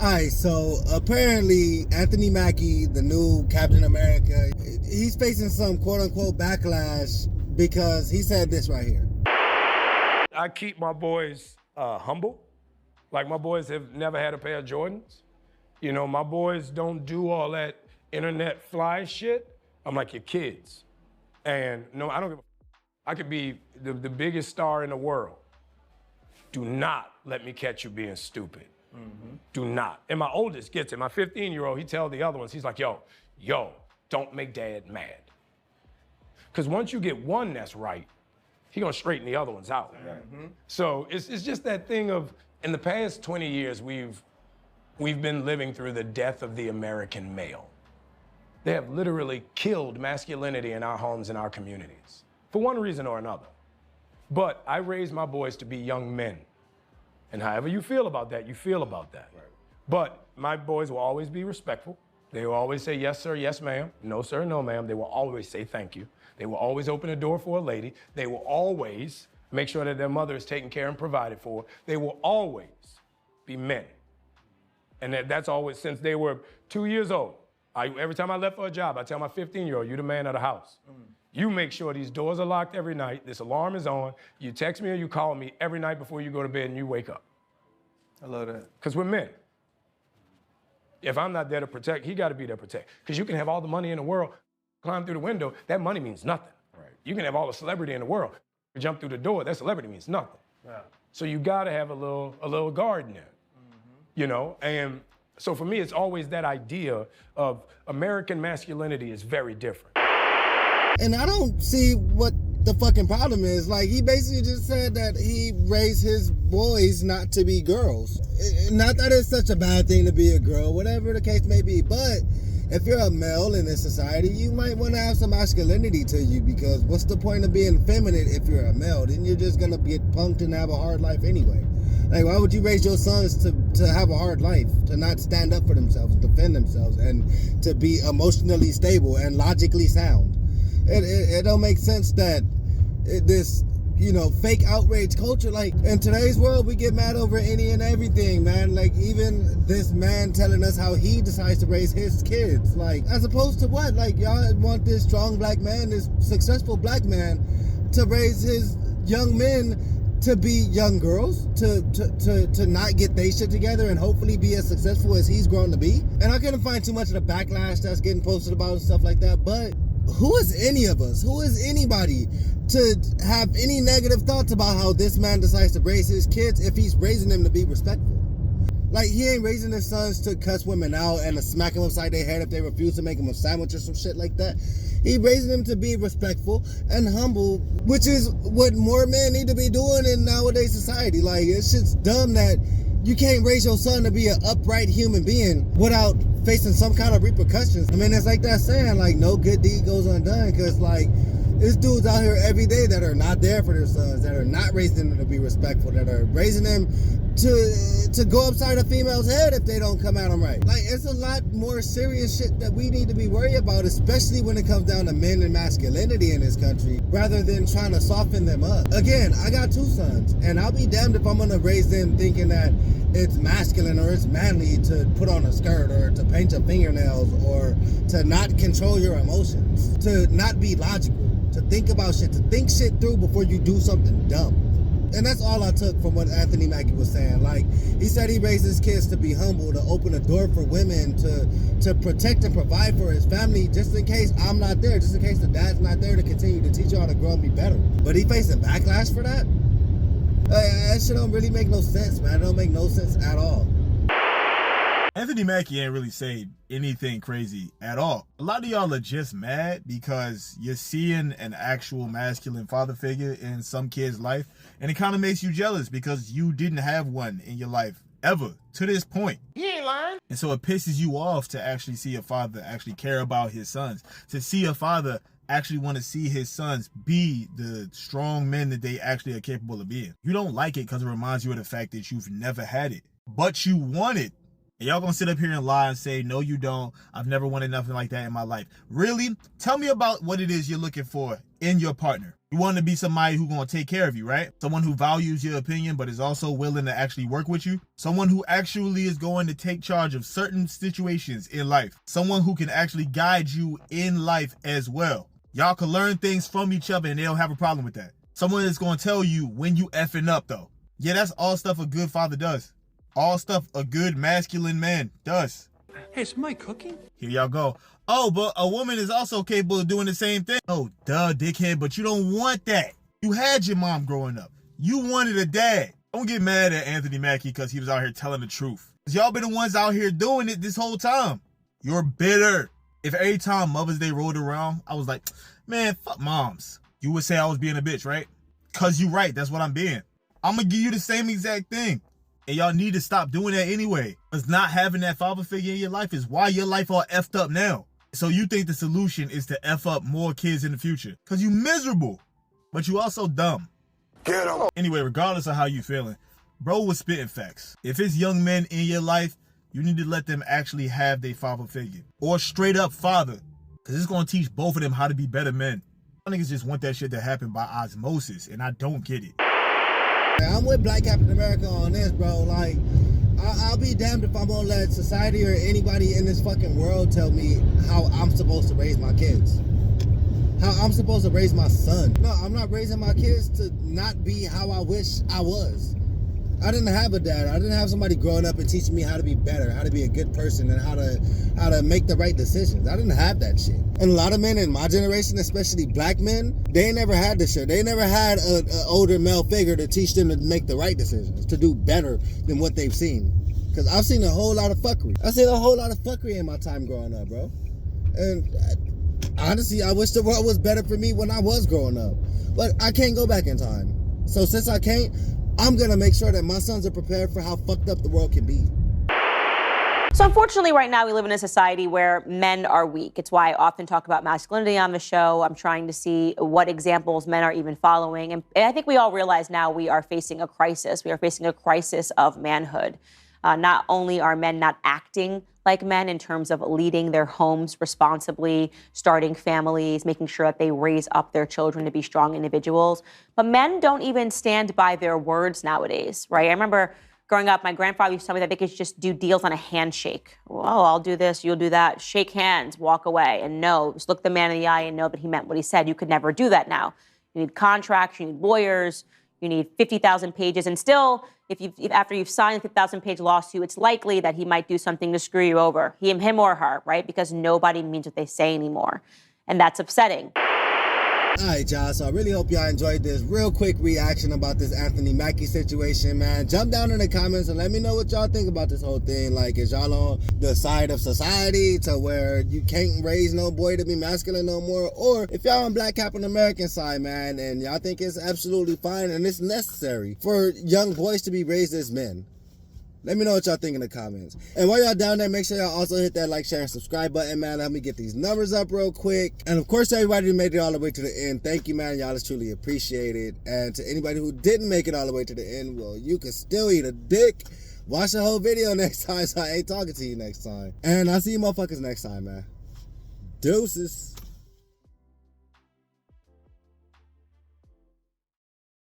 Alright, so apparently Anthony Mackie, the new Captain America, he's facing some quote-unquote backlash because he said this right here. I keep my boys humble. Like, my boys have never had a pair of Jordans. You know, my boys don't do all that internet fly shit. I'm like your kids. And no, I don't give a I could be the biggest star in the world. Do not let me catch you being stupid. Mm-hmm. Do not. And my oldest gets it. My 15-year-old, he tells the other ones, he's like, yo, don't make dad mad. Because once you get one that's right, he gonna straighten the other ones out. Mm-hmm. So it's just that thing of, in the past 20 years, we've been living through the death of the American male. They have literally killed masculinity in our homes and our communities, for one reason or another. But I raised my boys to be young men. And however you feel about that, you feel about that. Right. But my boys will always be respectful. They will always say, yes, sir, yes, ma'am. No, sir, no, ma'am. They will always say thank you. They will always open a door for a lady. They will always make sure that their mother is taken care and provided for. They will always be men. And that's always, since they were 2 years old. Every time I left for a job, I tell my 15-year-old, you're the man of the house. Mm. You make sure these doors are locked every night, this alarm is on, you text me or you call me every night before you go to bed and you wake up. I love that. Because we're men. If I'm not there to protect, he got to be there to protect. Because you can have all the money in the world, climb through the window, that money means nothing. Right. You can have all the celebrity in the world, jump through the door, that celebrity means nothing. Yeah. So you got to have a little guard in there, you know? And so for me, it's always that idea of American masculinity is very different. And I don't see what the fucking problem is. Like, he basically just said that he raised his boys not to be girls. Not that it's such a bad thing to be a girl, whatever the case may be, but if you're a male in this society, you might want to have some masculinity to you, because what's the point of being feminine if you're a male? Then you're just gonna get punked and have a hard life anyway. Like, why would you raise your sons to have a hard life, to not stand up for themselves, defend themselves, and to be emotionally stable and logically sound? It don't make sense that this, you know, fake outrage culture, like, in today's world, we get mad over any and everything, man. Like, even this man telling us how he decides to raise his kids, like, as opposed to what? Like, y'all want this strong black man, this successful black man, to raise his young men to be young girls, to not get they shit together and hopefully be as successful as he's grown to be. And I couldn't find too much of the backlash that's getting posted about and stuff like that, but who is any of us? Who is anybody to have any negative thoughts about how this man decides to raise his kids if he's raising them to be respectful? Like, he ain't raising his sons to cuss women out and to smack them upside their head if they refuse to make him a sandwich or some shit like that. He raising them to be respectful and humble, which is what more men need to be doing in nowadays society. Like, it's just dumb that you can't raise your son to be an upright human being without facing some kind of repercussions. I mean, it's like that saying, like, no good deed goes undone, because, like, there's dudes out here every day that are not there for their sons, that are not raising them to be respectful, that are raising them to go upside a female's head if they don't come at them right. Like, it's a lot more serious shit that we need to be worried about, especially when it comes down to men and masculinity in this country, rather than trying to soften them up. Again, I got 2 sons, and I'll be damned if I'm gonna raise them thinking that it's masculine or it's manly to put on a skirt or to paint your fingernails or to not control your emotions, to not be logical, to think about shit, to think shit through before you do something dumb. And that's all I took from what Anthony Mackie was saying. Like, he said he raised his kids to be humble, to open a door for women, to protect and provide for his family, just in case I'm not there, just in case the dad's not there to continue to teach y'all to grow and be better. But he facing backlash for that? That shit don't really make no sense, man. It don't make no sense at all. Anthony Mackie ain't really say anything crazy at all. A lot of y'all are just mad because you're seeing an actual masculine father figure in some kid's life, and it kind of makes you jealous because you didn't have one in your life ever to this point. He ain't lying. And so it pisses you off to actually see a father actually care about his sons, to see a father actually want to see his sons be the strong men that they actually are capable of being. You don't like it because it reminds you of the fact that you've never had it, but you want it. And y'all gonna sit up here and lie and say, no, you don't. I've never wanted nothing like that in my life. Really? Tell me about what it is you're looking for in your partner. You want to be somebody who's gonna take care of you, right? Someone who values your opinion, but is also willing to actually work with you. Someone who actually is going to take charge of certain situations in life. Someone who can actually guide you in life as well. Y'all can learn things from each other and they don't have a problem with that. Someone that's gonna tell you when you effing up though. Yeah, that's all stuff a good father does. All stuff a good masculine man does. Hey, is Mike cooking? Here y'all go. Oh, but a woman is also capable of doing the same thing. Oh, duh, dickhead, but you don't want that. You had your mom growing up. You wanted a dad. Don't get mad at Anthony Mackie because he was out here telling the truth. Because y'all been the ones out here doing it this whole time. You're bitter. If every time Mother's Day rolled around, I was like, man, fuck moms. You would say I was being a bitch, right? Because you right, that's what I'm being. I'm going to give you the same exact thing. And y'all need to stop doing that anyway. Because not having that father figure in your life is why your life all effed up now. So you think the solution is to F up more kids in the future. Because you miserable. But you also dumb. Get him. Anyway, regardless of how you feeling, bro was spitting facts. If it's young men in your life, you need to let them actually have their father figure. Or straight up father. Because it's going to teach both of them how to be better men. I niggas just want that shit to happen by osmosis. And I don't get it. I'm with Black Captain America on this, bro. Like, I'll be damned if I'm gonna let society or anybody in this fucking world tell me how I'm supposed to raise my kids. How I'm supposed to raise my son. No, I'm not raising my kids to not be how I wish I was. I didn't have a dad. I didn't have somebody growing up and teaching me how to be better, how to be a good person, and how to make the right decisions. I didn't have that shit. And a lot of men in my generation, especially black men, they never had this shit. They never had an older male figure to teach them to make the right decisions, to do better than what they've seen. Because I've seen a whole lot of fuckery. I've seen a whole lot of fuckery in my time growing up, bro. And honestly, I wish the world was better for me when I was growing up. But I can't go back in time. So since I can't, I'm going to make sure that my sons are prepared for how fucked up the world can be. So unfortunately, right now, we live in a society where men are weak. It's why I often talk about masculinity on the show. I'm trying to see what examples men are even following. And I think we all realize now we are facing a crisis. We are facing a crisis of manhood. Not only are men not acting like men in terms of leading their homes responsibly, starting families, making sure that they raise up their children to be strong individuals, but men don't even stand by their words nowadays, right? I remember growing up, my grandfather used to tell me that they could just do deals on a handshake. Oh, I'll do this, you'll do that. Shake hands, walk away. And no, just look the man in the eye and know that he meant what he said. You could never do that now. You need contracts, you need lawyers, you need 50,000 pages. And still, after you've signed a 50,000-page lawsuit, it's likely that he might do something to screw you over, him or her, right? Because nobody means what they say anymore. And that's upsetting. All right, y'all. So I really hope y'all enjoyed this real quick reaction about this Anthony Mackie situation, man. Jump down in the comments and let me know what y'all think about this whole thing. Like, is y'all on the side of society to where you can't raise no boy to be masculine no more? Or if y'all on Black Captain American side, man, and y'all think it's absolutely fine and it's necessary for young boys to be raised as men. Let me know what y'all think in the comments. And while y'all down there, make sure y'all also hit that like, share, and subscribe button, man. Let me get these numbers up real quick. And of course, everybody who made it all the way to the end, thank you, man. Y'all is truly appreciated. And to anybody who didn't make it all the way to the end, well, you can still eat a dick. Watch the whole video next time so I ain't talking to you next time. And I'll see you motherfuckers next time, man. Deuces.